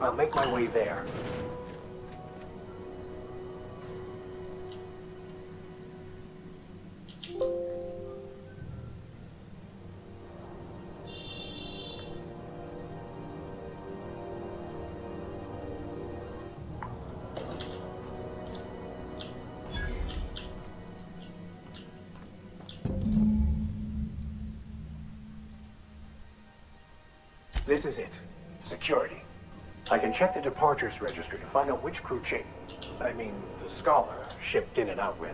I'll make my way there. This is it. Security. I can check the departures register to find out which crew the Scholar, shipped in and out with.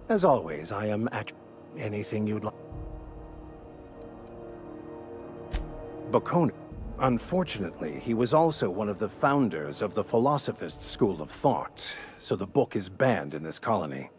As always, I am at anything you'd like. Bacone. Unfortunately, he was also one of the founders of the Philosophist School of Thought, so the book is banned in this colony.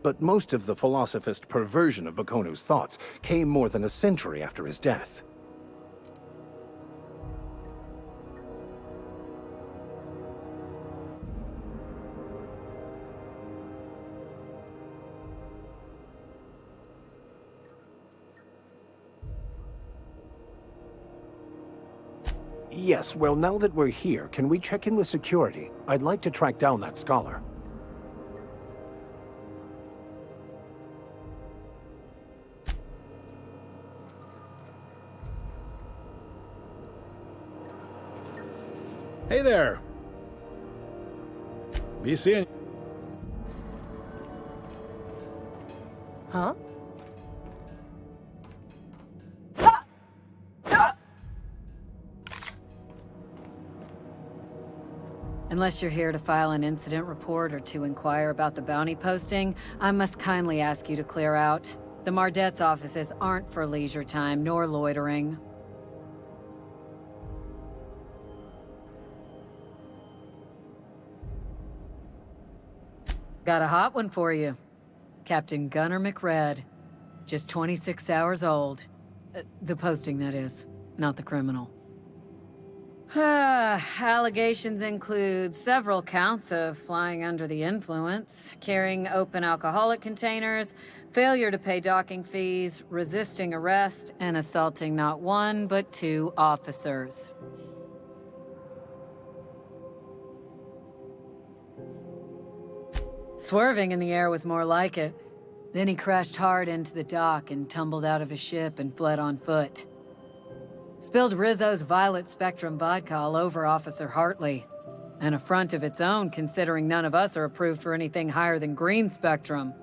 But most of the philosophist perversion of Bakonu's thoughts came more than a century after his death. Yes, well, now that we're here, can we check in with security? I'd like to track down that scholar. Hey there! Be seeing... Huh? Unless you're here to file an incident report or to inquire about the bounty posting, I must kindly ask you to clear out. The Mardet's offices aren't for leisure time nor loitering. Got a hot one for you. Captain Gunnar McRed. Just 26 hours old. The posting, that is, not the criminal. Allegations include several counts of flying under the influence, carrying open alcoholic containers, failure to pay docking fees, resisting arrest, and assaulting not one but two officers. Swerving in the air was more like it. Then he crashed hard into the dock and tumbled out of his ship and fled on foot. Spilled Rizzo's Violet Spectrum vodka all over Officer Hartley. An affront of its own, considering none of us are approved for anything higher than green spectrum.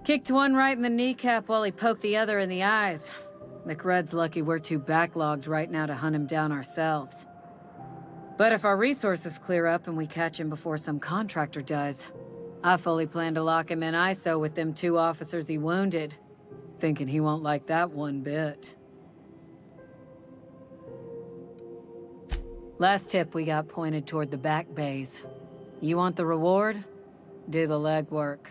Kicked one right in the kneecap while he poked the other in the eyes. McRed's lucky we're too backlogged right now to hunt him down ourselves. But if our resources clear up and we catch him before some contractor does, I fully plan to lock him in ISO with them two officers he wounded. Thinking he won't like that one bit. Last tip we got pointed toward the back bays. You want the reward? Do the legwork.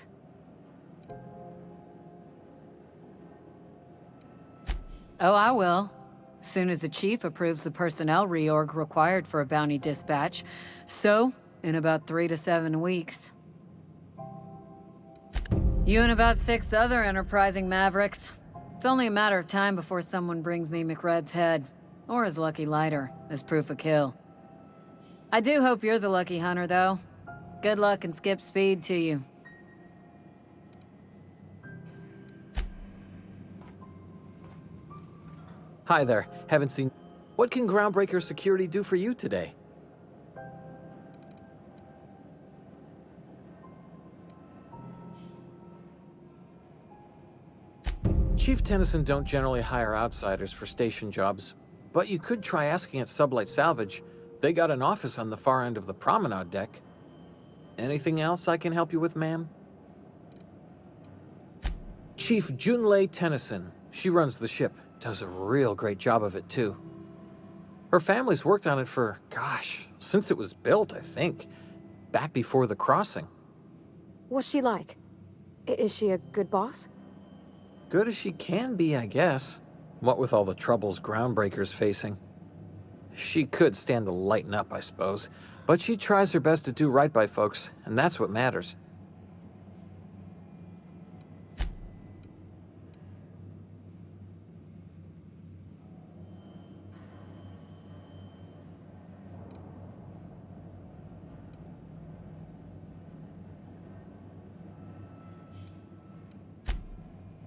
Oh, I will. Soon as the chief approves the personnel reorg required for a bounty dispatch. So, in about 3 to 7 weeks. You and about 6 other enterprising mavericks. It's only a matter of time before someone brings me McRed's head, or his lucky lighter, as proof of kill. I do hope you're the lucky hunter, though. Good luck and skip speed to you. Hi there. Haven't seen... What can Groundbreaker security do for you today? Chief Tennyson don't generally hire outsiders for station jobs, but you could try asking at Sublight Salvage. They got an office on the far end of the promenade deck. Anything else I can help you with, ma'am? Chief Junlei Tennyson. She runs the ship. Does a real great job of it, too. Her family's worked on it for, gosh, since it was built, I think. Back before the crossing. What's she like? Is she a good boss? Good as she can be, I guess. What with all the troubles Groundbreaker's facing. She could stand to lighten up, I suppose. But she tries her best to do right by folks, and that's what matters.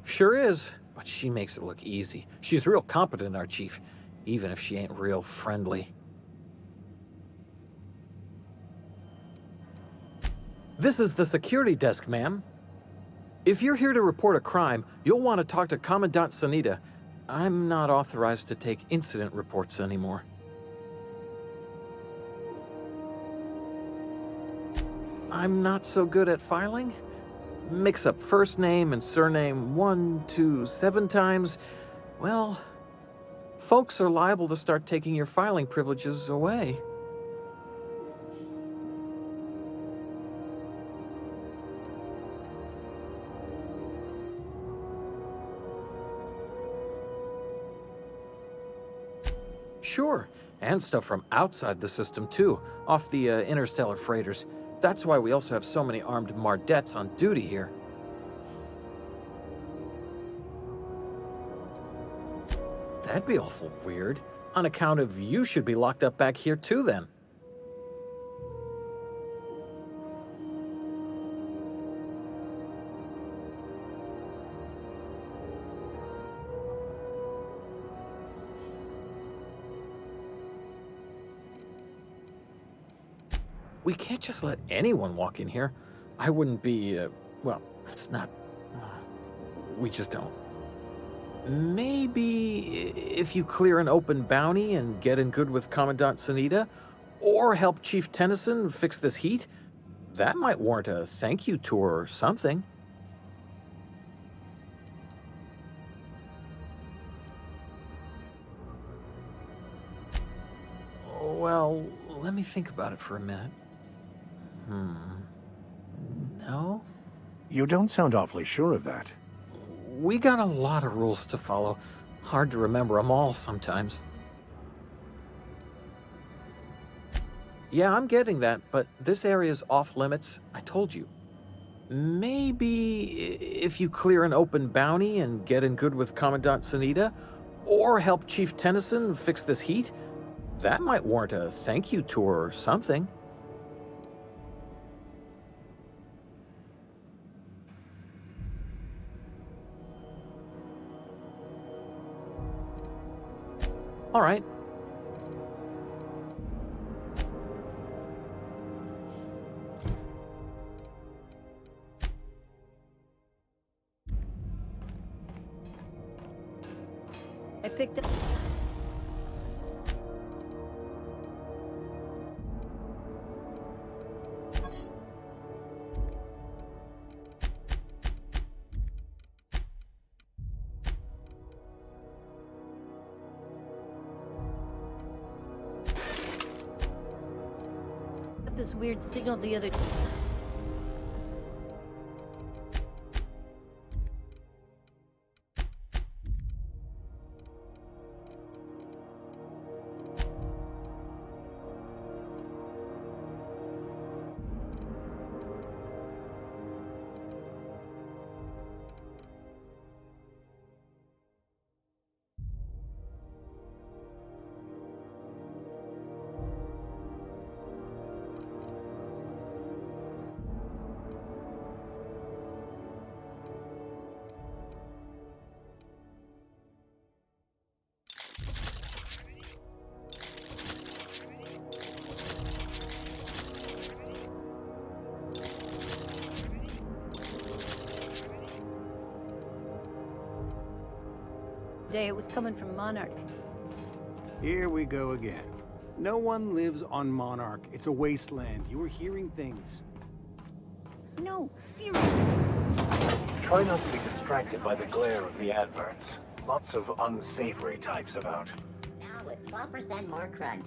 Sure is, but she makes it look easy. She's real competent, our chief, even if she ain't real friendly. This is the security desk, ma'am. If you're here to report a crime, you'll want to talk to Commandant Sanita. I'm not authorized to take incident reports anymore. I'm not so good at filing. Mix up first name and surname 1, 2, 7 times. Well, folks are liable to start taking your filing privileges away. Sure, and stuff from outside the system too, off the interstellar freighters. That's why we also have so many armed Mardettes on duty here. That'd be awful weird. On account of you should be locked up back here too then. We can't just let anyone walk in here. I wouldn't be, well, it's not... we just don't. Maybe if you clear an open bounty and get in good with Commandant Sanita, or help Chief Tennyson fix this heat, that might warrant a thank you tour or something. Well, let me think about it for a minute. No? You don't sound awfully sure of that. We got a lot of rules to follow. Hard to remember them all sometimes. Yeah, I'm getting that, but this area's off limits. I told you. Maybe if you clear an open bounty and get in good with Commandant Sanita, or help Chief Tennyson fix this heat, that might warrant a thank you tour or something. All right. I picked up... this weird signal the other... day it was coming from Monarch. Here we go again. No one lives on Monarch. It's a wasteland. You were hearing things. No, seriously. Try not to be distracted by the glare of the adverts. Lots of unsavory types about. Now with 12% more crunch.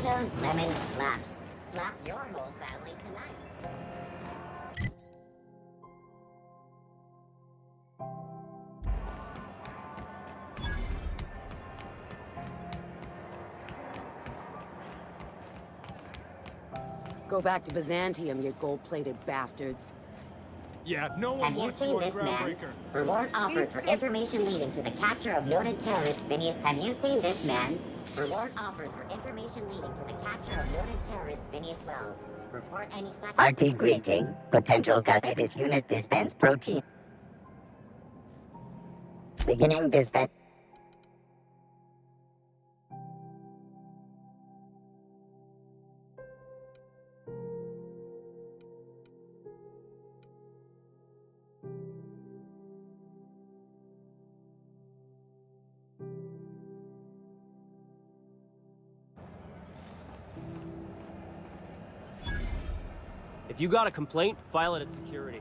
Those lemon slap. Slap your whole family tonight. Go back to Byzantium, you gold-plated bastards. Yeah, no one Have you wants seen you on this man? Groundbreaker. Reward offered for information leading to the capture of noted terrorist Phineas. Have you seen this man? Reward offered for information leading to the capture of noted terrorist Phineas Wells. Report any such. RT greeting. Potential custody. This unit dispense protein. Beginning dispense. If you got a complaint, file it at security.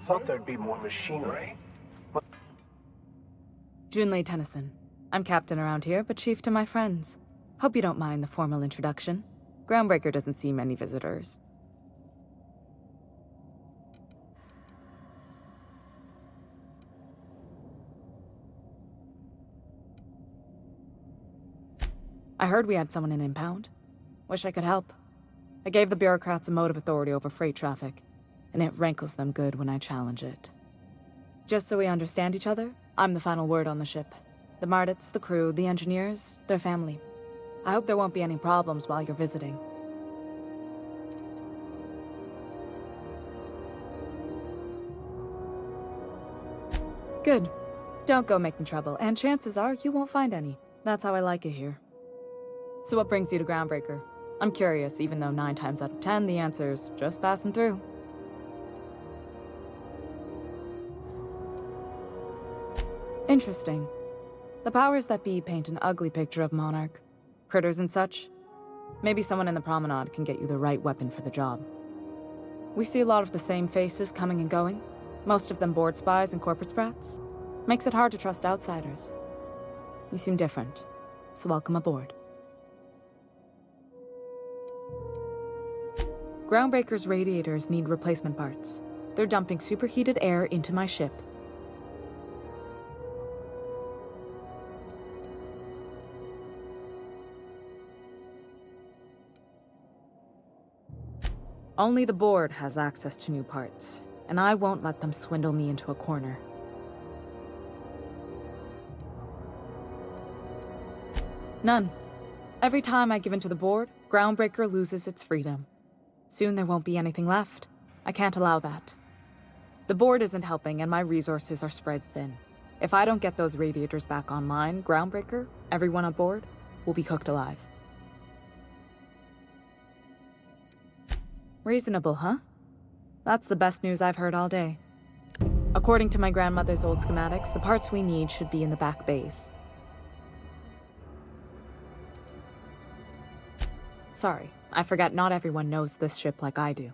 Thought there'd be more machinery. Junlei Tennyson. I'm captain around here, but chief to my friends. Hope you don't mind the formal introduction. Groundbreaker doesn't see many visitors. I heard we had someone in impound. Wish I could help. I gave the bureaucrats a motive authority over freight traffic, and it rankles them good when I challenge it. Just so we understand each other, I'm the final word on the ship. The Mardits, the crew, the engineers, their family. I hope there won't be any problems while you're visiting. Good. Don't go making trouble, and chances are you won't find any. That's how I like it here. So what brings you to Groundbreaker? I'm curious, even though 9 times out of 10 the answer's just passing through. Interesting. The powers that be paint an ugly picture of Monarch. Critters and such. Maybe someone in the promenade can get you the right weapon for the job. We see a lot of the same faces coming and going, most of them board spies and corporate sprats. Makes it hard to trust outsiders. You seem different, so welcome aboard. Groundbreaker's radiators need replacement parts. They're dumping superheated air into my ship. Only the board has access to new parts, and I won't let them swindle me into a corner. None. Every time I give in to the board, Groundbreaker loses its freedom. Soon there won't be anything left. I can't allow that. The board isn't helping, and my resources are spread thin. If I don't get those radiators back online, Groundbreaker, everyone on board, will be cooked alive. Reasonable, huh? That's the best news I've heard all day. According to my grandmother's old schematics, the parts we need should be in the back bays. Sorry, I forgot not everyone knows this ship like I do.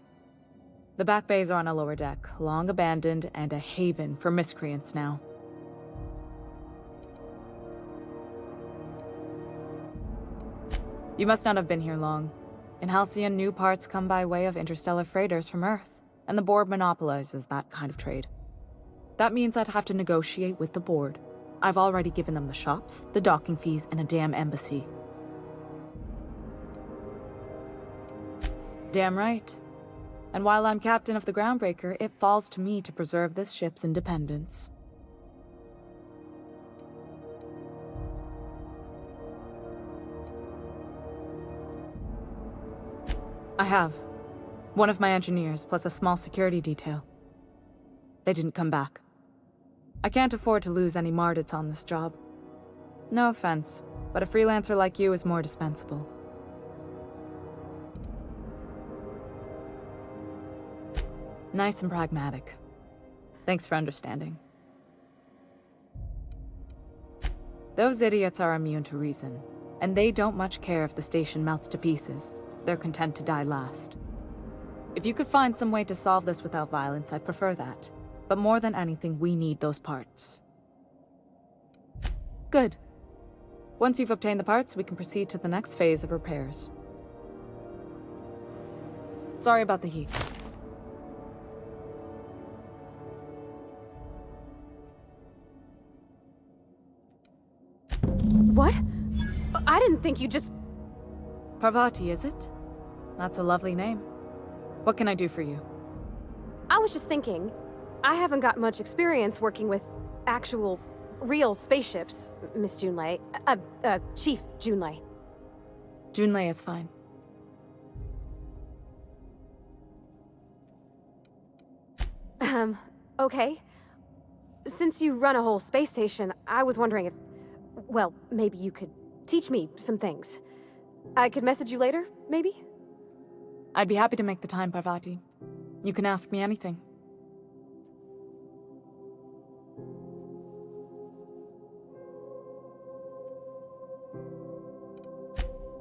The back bays are on a lower deck, long abandoned and a haven for miscreants now. You must not have been here long. In Halcyon, new parts come by way of interstellar freighters from Earth, and the board monopolizes that kind of trade. That means I'd have to negotiate with the board. I've already given them the shops, the docking fees, and a damn embassy. Damn right. And while I'm captain of the Groundbreaker, it falls to me to preserve this ship's independence. I have. One of my engineers, plus a small security detail. They didn't come back. I can't afford to lose any Mardits on this job. No offense, but a freelancer like you is more dispensable. Nice and pragmatic. Thanks for understanding. Those idiots are immune to reason, and they don't much care if the station melts to pieces. They're content to die last. If you could find some way to solve this without violence, I'd prefer that. But more than anything, we need those parts. Good. Once you've obtained the parts, we can proceed to the next phase of repairs. Sorry about the heat. What? I didn't think you just... Parvati, is it? That's a lovely name. What can I do for you? I was just thinking, I haven't got much experience working with actual, real spaceships, Miss Junlei. Chief Junlei. Junlei is fine. Okay. Since you run a whole space station, I was wondering if... Well, maybe you could teach me some things. I could message you later, maybe? I'd be happy to make the time, Parvati. You can ask me anything.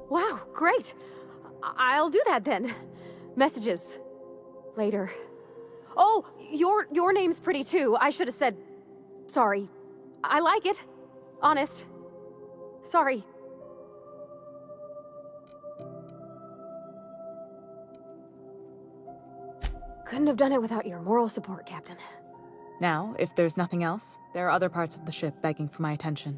Wow, great! I'll do that then. Messages. Later. Oh, your name's pretty too. I should have said... Sorry. I like it. Honest. Sorry. Couldn't have done it without your moral support, Captain. Now, if there's nothing else, there are other parts of the ship begging for my attention.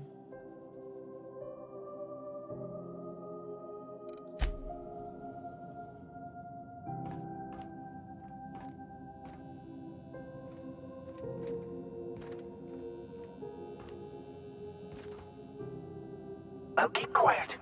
Now keep quiet.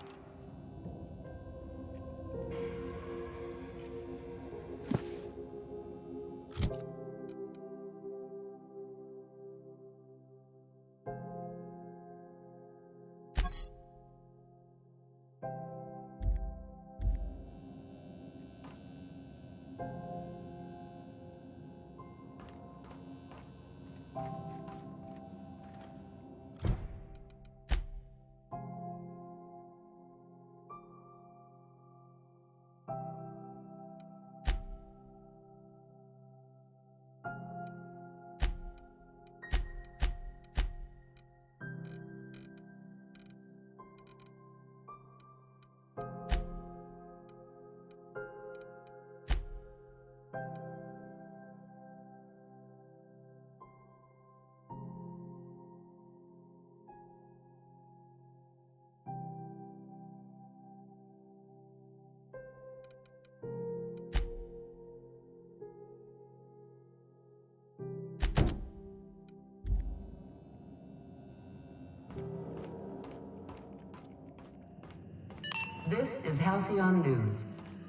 This is Halcyon News.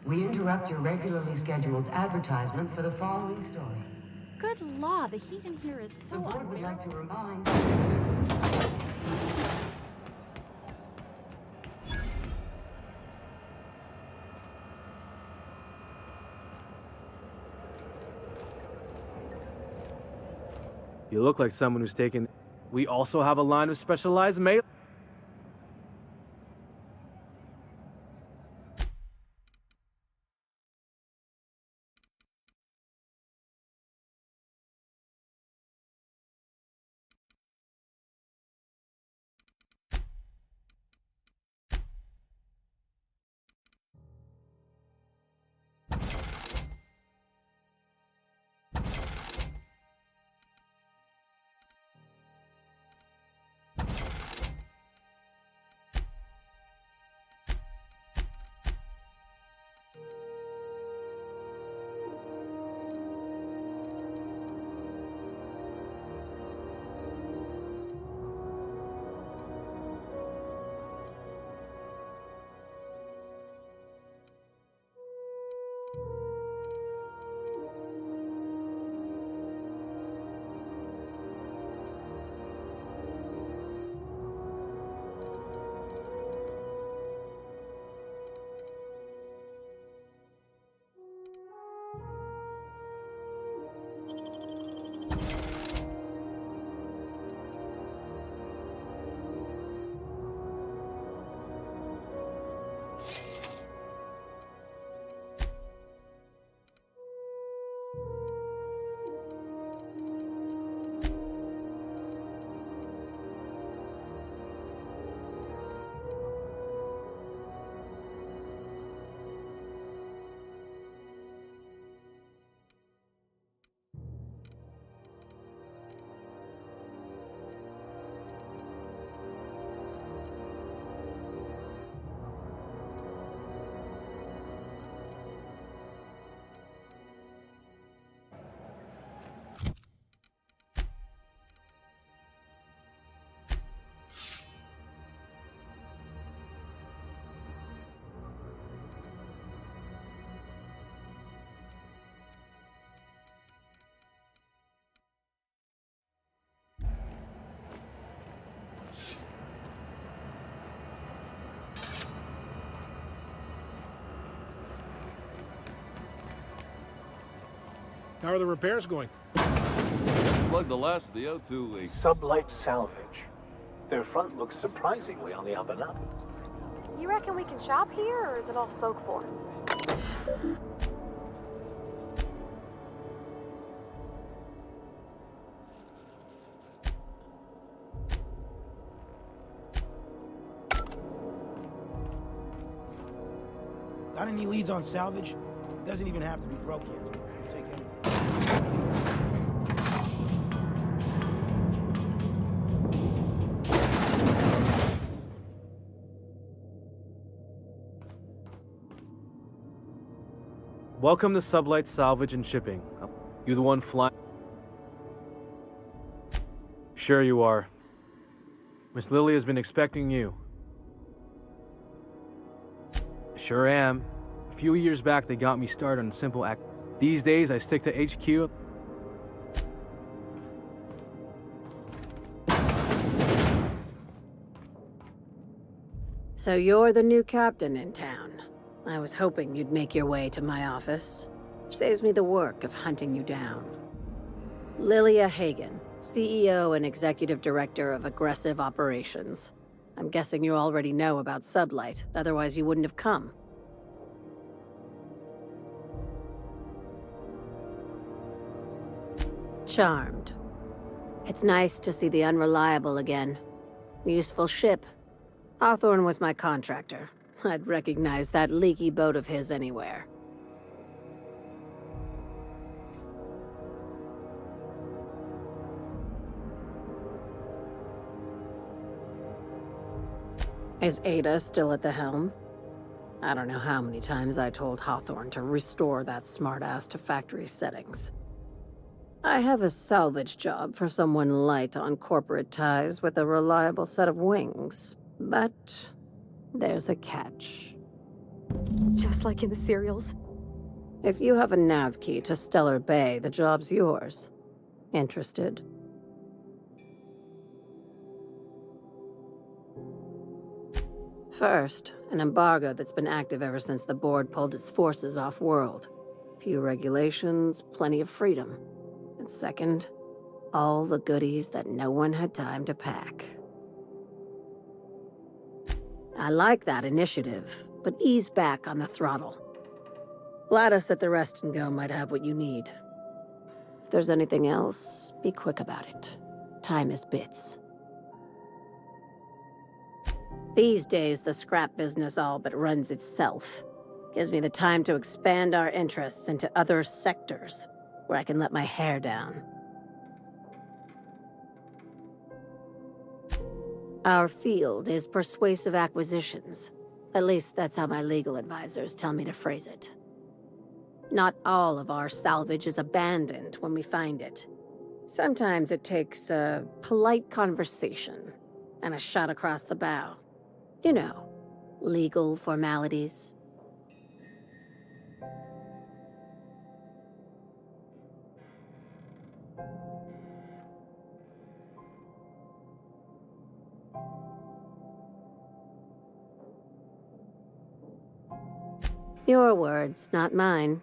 We interrupt your regularly scheduled advertisement for the following story. Good law, the heat in here is so board would like to remind. You look like someone who's taken... We also have a line of specialized mail. How are the repairs going? Plug the last of the O2 leaks. Sublight salvage. Their front looks surprisingly on the up and up. You reckon we can shop here, or is it all spoke for? Got any leads on salvage? It doesn't even have to be broke yet. We'll take anything. Welcome to Sublight Salvage and Shipping. You the one flying? Sure you are. Miss Lily has been expecting you. Sure am. A few years back, they got me started on simple act. These days, I stick to HQ. So you're the new captain in town. I was hoping you'd make your way to my office. Saves me the work of hunting you down. Lilia Hagen, CEO and Executive Director of Aggressive Operations. I'm guessing you already know about Sublight, otherwise you wouldn't have come. Charmed. It's nice to see the Unreliable again. Useful ship. Hawthorne was my contractor. I'd recognize that leaky boat of his anywhere. Is Ada still at the helm? I don't know how many times I told Hawthorne to restore that smartass to factory settings. I have a salvage job for someone light on corporate ties with a reliable set of wings, but there's a catch. Just like in the serials. If you have a nav key to Stellar Bay, the job's yours. Interested? First, an embargo that's been active ever since the board pulled its forces off-world. Few regulations, plenty of freedom. And second, all the goodies that no one had time to pack. I like that initiative, but ease back on the throttle. Gladys at the Rest and Go might have what you need. If there's anything else, be quick about it. Time is bits. These days, the scrap business all but runs itself. Gives me the time to expand our interests into other sectors, where I can let my hair down. Our field is persuasive acquisitions. At least that's how my legal advisors tell me to phrase it. Not all of our salvage is abandoned when we find it. Sometimes it takes a polite conversation and a shot across the bow. You know, legal formalities. Your words, not mine.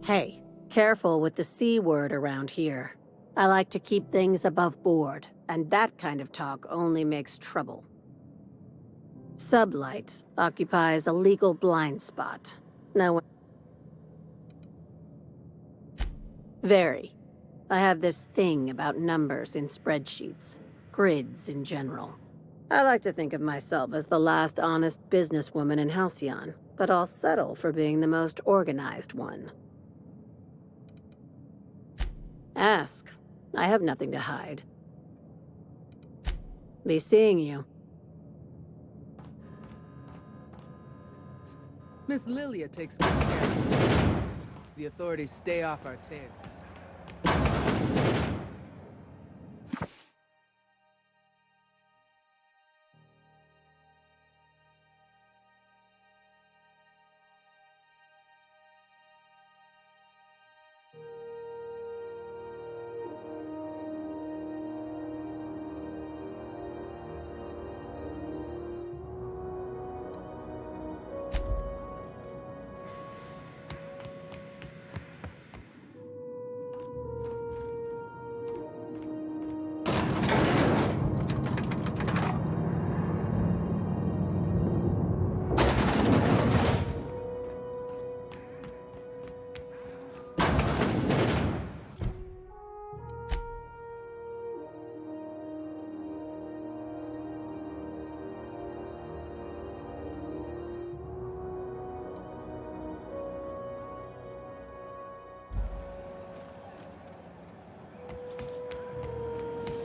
Hey, careful with the C word around here. I like to keep things above board, and that kind of talk only makes trouble. Sublight occupies a legal blind spot. No one... Very. I have this thing about numbers in spreadsheets. Grids in general. I like to think of myself as the last honest businesswoman in Halcyon, but I'll settle for being the most organized one. Ask. I have nothing to hide. Be seeing you. Miss Lilia takes good care of us. The authorities stay off our tails.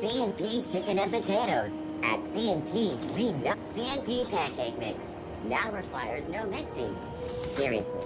C&P chicken and potatoes. At C&P, we know C&P pancake mix. Now requires no mixing. Seriously.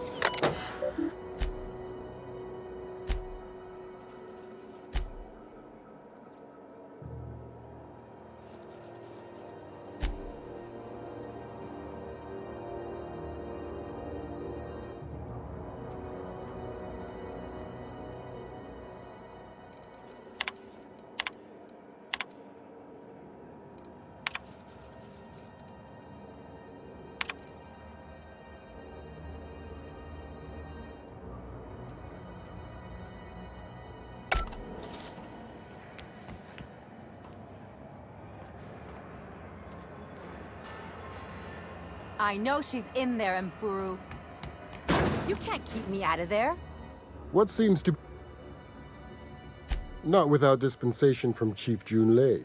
I know she's in there, Mfuru. You can't keep me out of there. What seems to... Not without dispensation from Chief Junlei.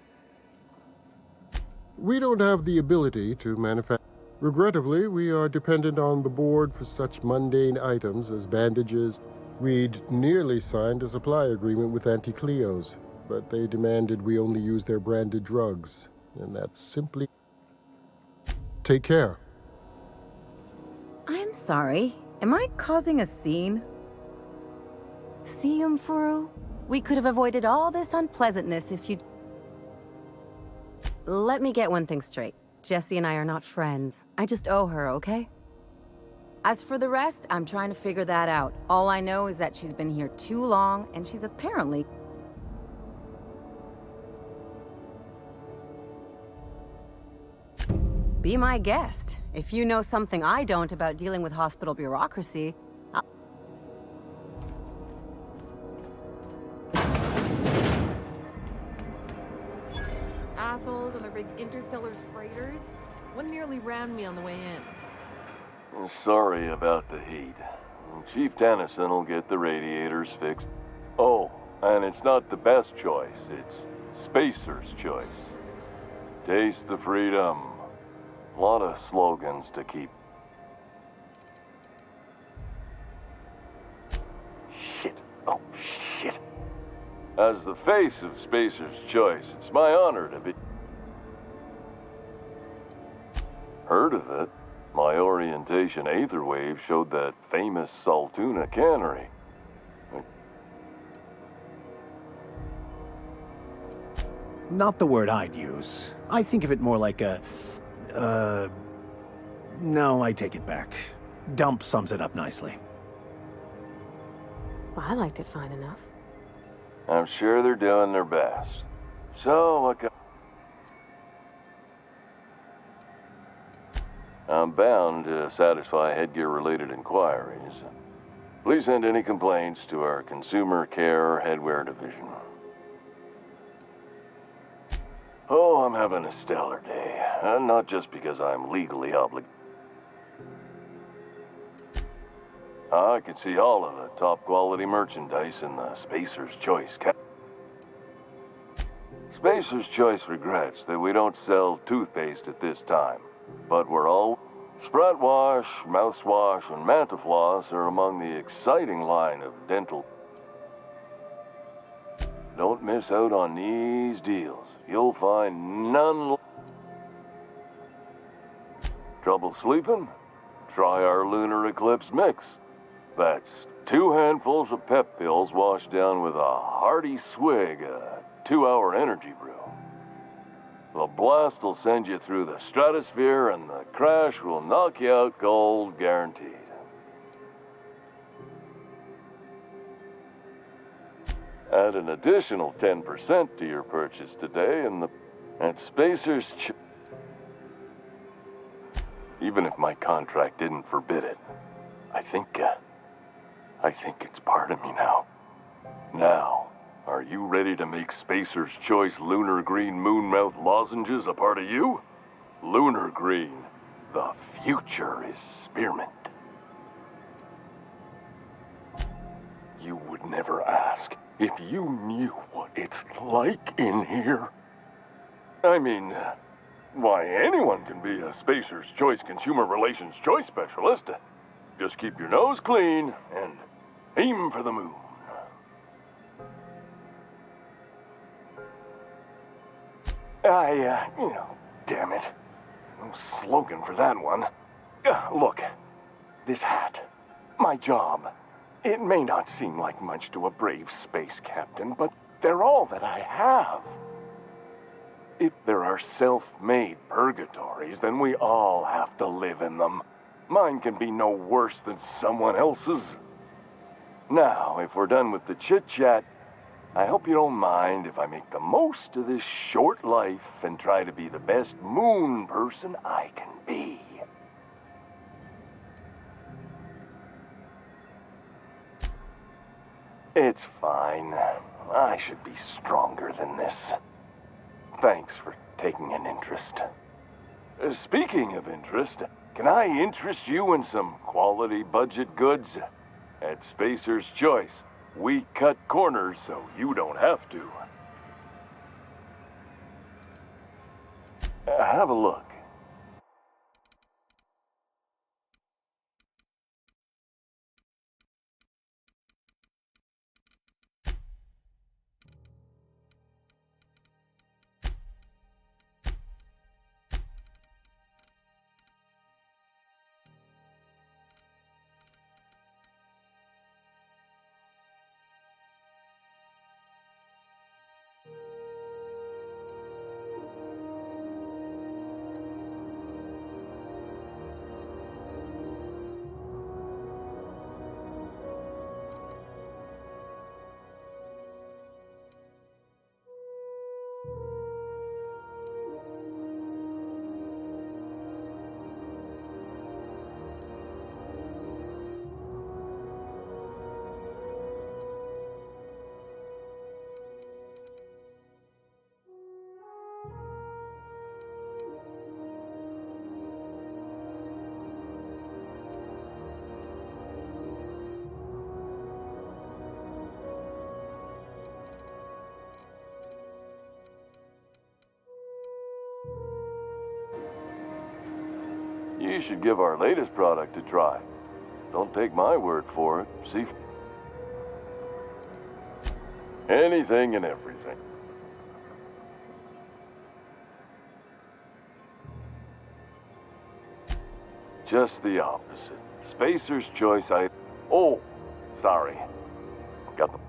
We don't have the ability to manufacture... Regrettably, we are dependent on the board for such mundane items as bandages. We'd nearly signed a supply agreement with Anti-Cleos, but they demanded we only use their branded drugs, and that's simply... Take care. I'm sorry. Am I causing a scene? See, Umfuru? We could have avoided all this unpleasantness if you'd... Let me get one thing straight. Jessie and I are not friends. I just owe her, okay? As for the rest, I'm trying to figure that out. All I know is that she's been here too long, and she's apparently... Be my guest. If you know something I don't about dealing with hospital bureaucracy, Assholes on their big interstellar freighters. One nearly rammed me on the way in. Sorry about the heat. Chief Tennyson will get the radiators fixed. Oh, and it's not the best choice. It's Spacer's choice. Taste the freedom. A lot of slogans to keep. Shit. Oh, shit. As the face of Spacer's choice, it's my honor to be... Heard of it? My orientation aetherwave showed that famous Saltuna cannery. Not the word I'd use. I think of it more like a... No, I take it back. Dump sums it up nicely. Well, I liked it fine enough. I'm sure they're doing their best. So, what can... I'm bound to satisfy headgear-related inquiries. Please send any complaints to our Consumer Care Headwear Division. Oh, I'm having a stellar day. And not just because I'm legally obligated. I can see all of the top-quality merchandise in the Spacer's Choice Spacer's Choice regrets that we don't sell toothpaste at this time, but we're all... Sprat Wash, Mouthwash, and Mantafloss are among the exciting line of dental... Don't miss out on these deals. You'll find none... Trouble sleeping? Try our Lunar Eclipse Mix. That's 2 handfuls of pep pills washed down with a hearty swig of 2-hour energy brew. The blast will send you through the stratosphere, and the crash will knock you out cold, guaranteed. Add an additional 10% to your purchase today, and at Spacer's Even if my contract didn't forbid it, I think it's part of me now. Now, are you ready to make Spacer's Choice Lunar Green Moonmouth lozenges a part of you? Lunar Green, the future is spearmint. You would never ask if you knew what it's like in here. I mean, why, anyone can be a Spacer's Choice Consumer Relations Choice Specialist. Just keep your nose clean and aim for the moon. Damn it. No slogan for that one. Look, this hat, my job, it may not seem like much to a brave space captain, but they're all that I have. If there are self-made purgatories, then we all have to live in them. Mine can be no worse than someone else's. Now, if we're done with the chit-chat, I hope you don't mind if I make the most of this short life and try to be the best moon person I can be. It's fine. I should be stronger than this. Thanks for taking an interest. Speaking of interest, can I interest you in some quality budget goods? At Spacer's Choice, we cut corners so you don't have to. Have a look. You should give our latest product a try. Don't take my word for it. See? Anything and everything. Just the opposite. Spacer's Choice Oh, sorry. Got them.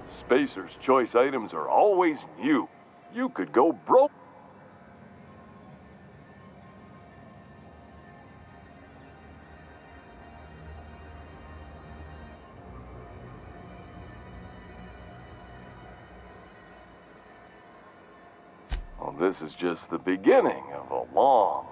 Spacer's Choice items are always new. You could go broke. Well, this is just the beginning of a long...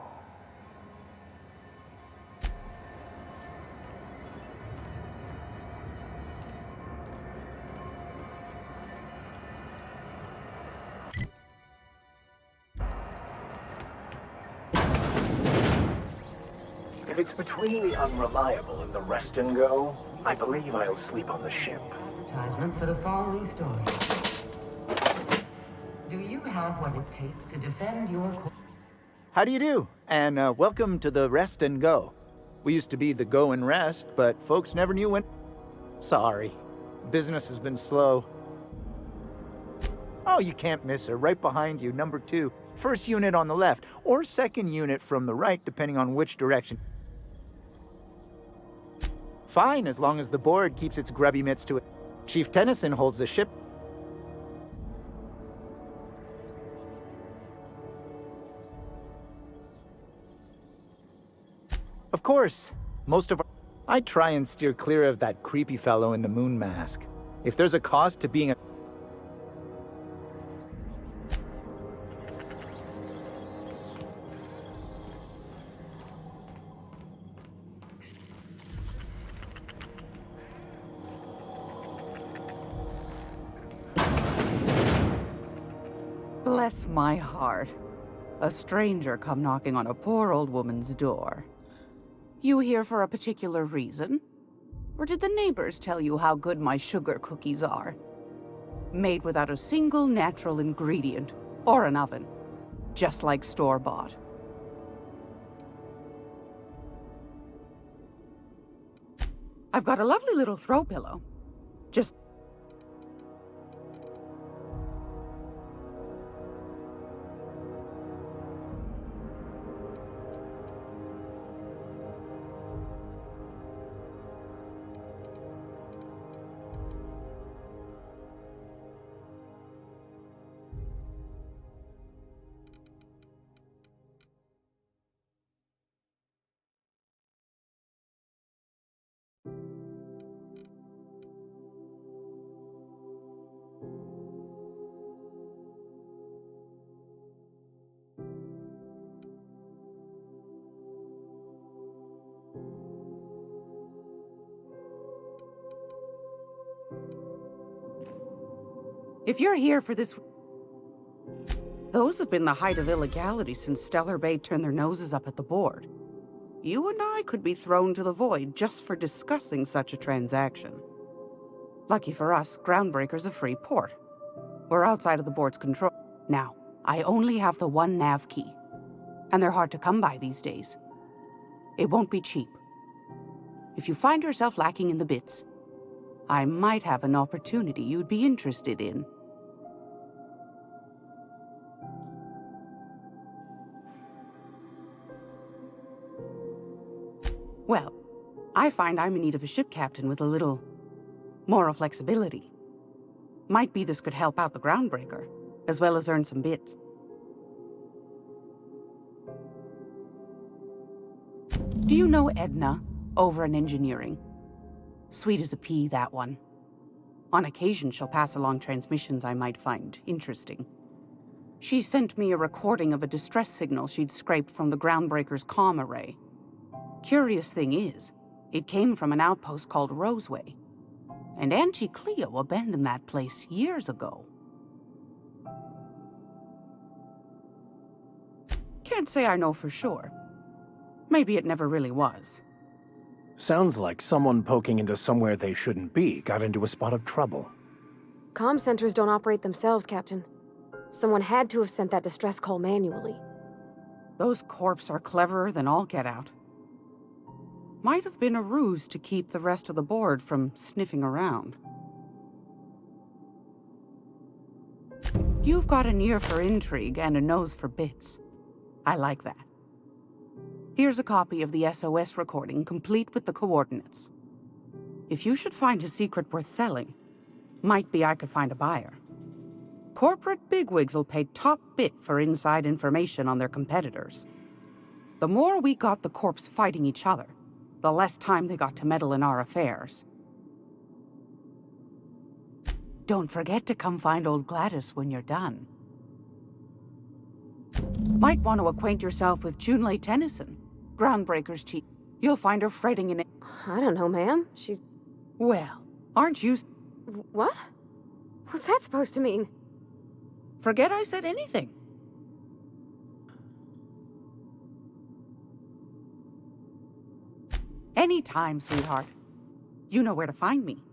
If it's between the unreliable and the rest and go, I believe I'll sleep on the ship. Advertisement for the following story. Do you have what it takes to defend your... How do you do? And welcome to the Rest and Go. We used to be the Go and Rest, but folks never knew when... Sorry. Business has been slow. Oh, you can't miss her. Right behind you, number 2. First unit on the left, or second unit from the right, depending on which direction. Fine, as long as the board keeps its grubby mitts to it. Chief Tennyson holds the ship. Of course, most of our... I try and steer clear of that creepy fellow in the moon mask. If there's a cost to being a... Bless my heart. A stranger come knocking on a poor old woman's door. You here for a particular reason? Or did the neighbors tell you how good my sugar cookies are? Made without a single natural ingredient, or an oven. Just like store-bought. I've got a lovely little throw pillow. Just... If you're here for this... Those have been the height of illegality since Stellar Bay turned their noses up at the board. You and I could be thrown to the void just for discussing such a transaction. Lucky for us, Groundbreaker's a free port. We're outside of the board's control. Now, I only have the one nav key, and they're hard to come by these days. It won't be cheap. If you find yourself lacking in the bits, I might have an opportunity you'd be interested in. Well, I find I'm in need of a ship captain with a little moral flexibility. Might be this could help out the Groundbreaker, as well as earn some bits. Do you know Edna, over in engineering? Sweet as a pea, that one. On occasion, she'll pass along transmissions I might find interesting. She sent me a recording of a distress signal she'd scraped from the Groundbreaker's comm array. Curious thing is, it came from an outpost called Roseway. And Auntie Cleo abandoned that place years ago. Can't say I know for sure. Maybe it never really was. Sounds like someone poking into somewhere they shouldn't be got into a spot of trouble. Comm centers don't operate themselves, Captain. Someone had to have sent that distress call manually. Those corps are cleverer than all get out. Might have been a ruse to keep the rest of the board from sniffing around. You've got an ear for intrigue and a nose for bits. I like that. Here's a copy of the SOS recording, complete with the coordinates. If you should find a secret worth selling, might be I could find a buyer. Corporate bigwigs will pay top bit for inside information on their competitors. The more we got the corps fighting each other, the less time they got to meddle in our affairs. Don't forget to come find old Gladys when you're done. Might want to acquaint yourself with Junlei Tennyson, Groundbreaker's chief. You'll find her fretting in it. I don't know, ma'am. She's... Well, aren't you... What? What's that supposed to mean? Forget I said anything. Anytime, sweetheart. You know where to find me.